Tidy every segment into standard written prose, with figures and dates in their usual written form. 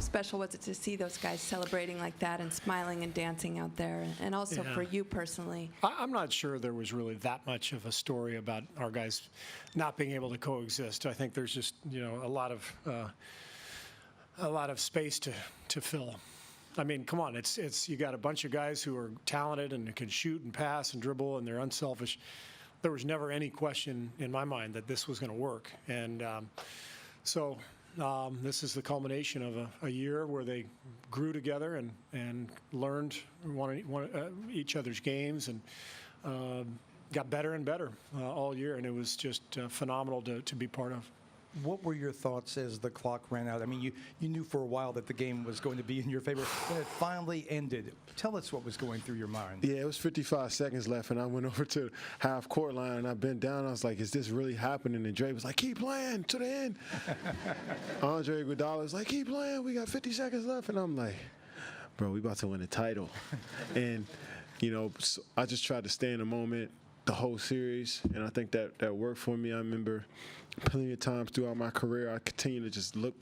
special was it to see those guys celebrating like that and smiling and dancing out there? And also for you personally? I'm not sure there was really that much of a story about our guys not being able to coexist. I think there's just, a lot of space to fill. I mean, come on, it's you got a bunch of guys who are talented and can shoot and pass and dribble, and they're unselfish. There was never any question in my mind that this was going to work. And so this is the culmination of a year where they grew together and learned each other's games and got better and better all year. And it was just phenomenal to be part of. What were your thoughts as the clock ran out? I mean, you knew for a while that the game was going to be in your favor. When it finally ended, tell us what was going through your mind. Yeah, it was 55 seconds left, and I went over to half court line, and I bent down. I was like, is this really happening? And Dre was like, keep playing to the end. Andre Iguodala was like, keep playing. We got 50 seconds left. And I'm like, bro, we about to win the title. And, so I just tried to stay in the moment the whole series, and I think that worked for me. I remember plenty of times throughout my career, I continue to just look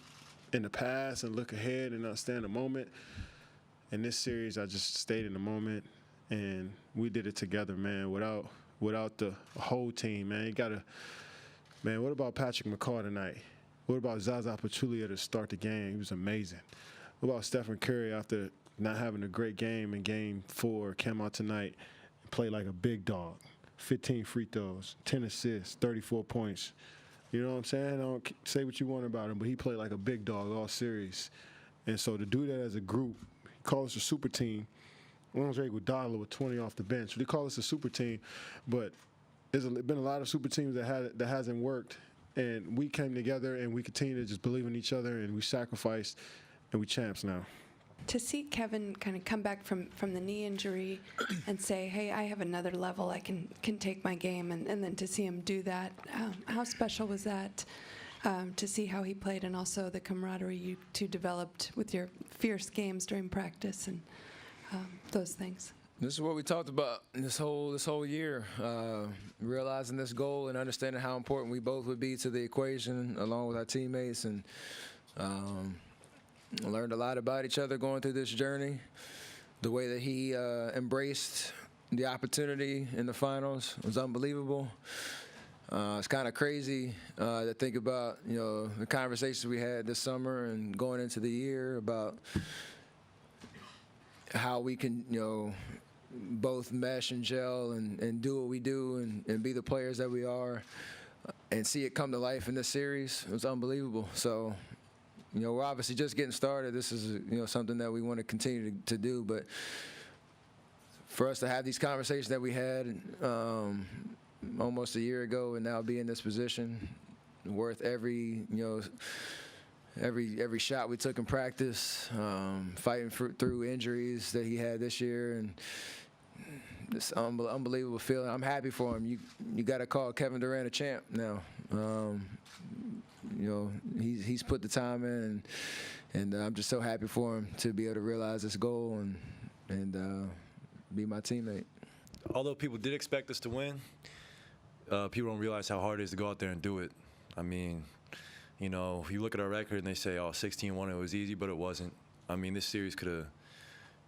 in the past and look ahead and understand the moment. In this series, I just stayed in the moment, and we did it together, man, without the whole team, man. Man, what about Patrick McCaw tonight? What about Zaza Pachulia to start the game? He was amazing. What about Stephen Curry after not having a great game in Game 4, came out tonight and played like a big dog? 15 free throws, 10 assists, 34 points. You know what I'm saying? I don't say what you want about him, but he played like a big dog all series. And so to do that as a group, he calls us a super team. Andre Iguodala with 20 off the bench. They call us a super team, but there's been a lot of super teams that hasn't worked. And we came together and we continue to just believe in each other, and we sacrificed, and we champs now. To see Kevin kind of come back from the knee injury and say, hey, I have another level, I can take my game, and then to see him do that, how special was that to see how he played, and also the camaraderie you two developed with your fierce games during practice and those things? This is what we talked about this whole year, realizing this goal and understanding how important we both would be to the equation along with our teammates, and learned a lot about each other going through this journey. The way that he embraced the opportunity in the finals was unbelievable. It's kind of crazy to think about, the conversations we had this summer and going into the year about how we can, both mesh and gel and do what we do and be the players that we are, and see it come to life in this series. It was unbelievable. So, we're obviously just getting started. This is, something that we want to continue to do. But for us to have these conversations that we had almost a year ago and now be in this position, worth every shot we took in practice, fighting through injuries that he had this year, and this unbelievable feeling. I'm happy for him. You got to call Kevin Durant a champ now. He's put the time in, and I'm just so happy for him to be able to realize this goal and be my teammate. Although people did expect us to win, people don't realize how hard it is to go out there and do it. I mean, if you look at our record and they say, 16-1, it was easy, but it wasn't. I mean, this series could have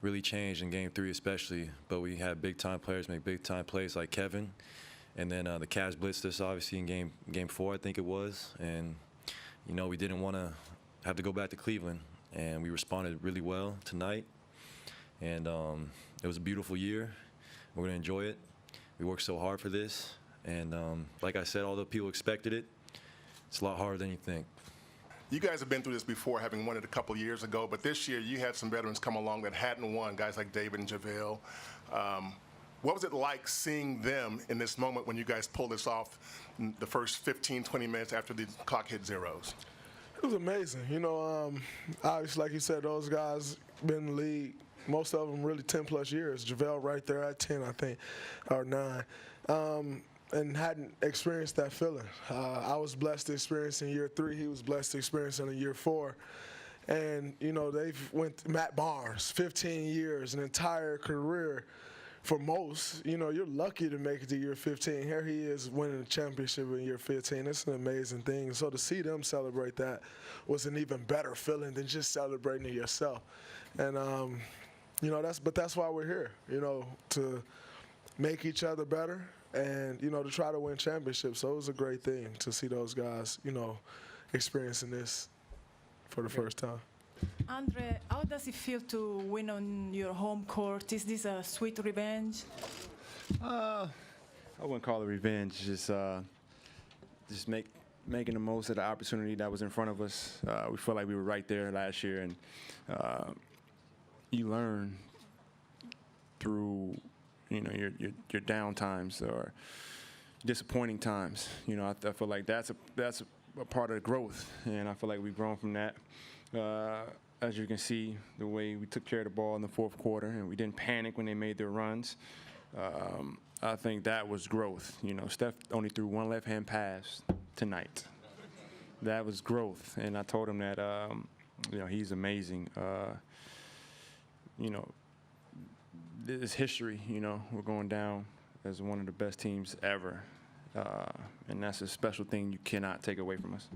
really changed in Game 3 especially, but we had big-time players make big-time plays like Kevin. And then the Cavs blitzed us, obviously, in game 4, I think it was. And, we didn't want to have to go back to Cleveland. And we responded really well tonight. And it was a beautiful year. We're going to enjoy it. We worked so hard for this. And like I said, although people expected it, it's a lot harder than you think. You guys have been through this before, having won it a couple years ago. But this year, you had some veterans come along that hadn't won, guys like David and JaVale. What was it like seeing them in this moment when you guys pulled this off the first 15, 20 minutes after the clock hit zeros? It was amazing. Obviously, like you said, those guys been in the league, most of them really 10-plus years. JaVale right there at 10, I think, or 9, and hadn't experienced that feeling. I was blessed to experience in year 3. He was blessed to experience in year 4. And, they've Matt Barnes, 15 years, an entire career, for most, you're lucky to make it to year 15. Here he is winning a championship in year 15. It's an amazing thing. So to see them celebrate that was an even better feeling than just celebrating it yourself. And that's why we're here. To make each other better and to try to win championships. So it was a great thing to see those guys, experiencing this for the first time. Andre, how does it feel to win on your home court? Is this a sweet revenge? I wouldn't call it revenge. Just making the most of the opportunity that was in front of us. We felt like we were right there last year, and you learn through your down times or disappointing times. I feel like that's a part of the growth, and I feel like we've grown from that. As you can see, the way we took care of the ball in the fourth quarter, and we didn't panic when they made their runs. I think that was growth. Steph only threw one left-hand pass tonight. That was growth, and I told him that he's amazing. It's history. We're going down as one of the best teams ever, and that's a special thing you cannot take away from us.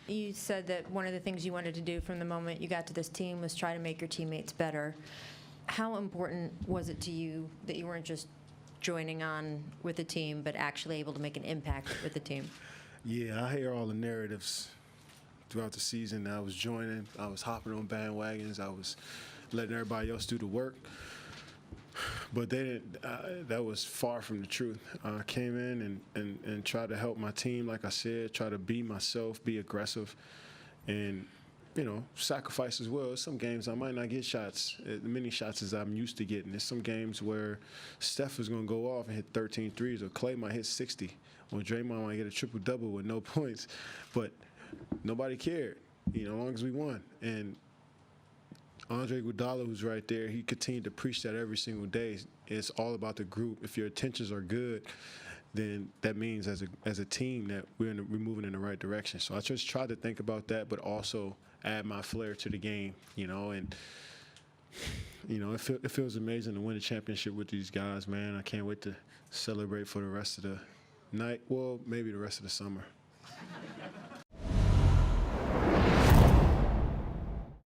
You said that one of the things you wanted to do from the moment you got to this team was try to make your teammates better. How important was it to you that you weren't just joining on with the team, but actually able to make an impact with the team? Yeah, I hear all the narratives throughout the season. I was joining, I was hopping on bandwagons, I was letting everybody else do the work. But they didn't. That was far from the truth. I came in and tried to help my team, like I said, try to be myself, be aggressive, and sacrifice as well. Some games I might not get shots, as many shots as I'm used to getting. There's some games where Steph is going to go off and hit 13 threes, or Clay might hit 60, or Draymond might get a triple-double with no points. But nobody cared, as long as we won. And Andre Iguodala, who's right there, he continued to preach that every single day. It's all about the group. If your intentions are good, then that means as a team that we're moving in the right direction. So I just tried to think about that, but also add my flair to the game, and it feels amazing to win a championship with these guys, man. I can't wait to celebrate for the rest of the night. Well, maybe the rest of the summer.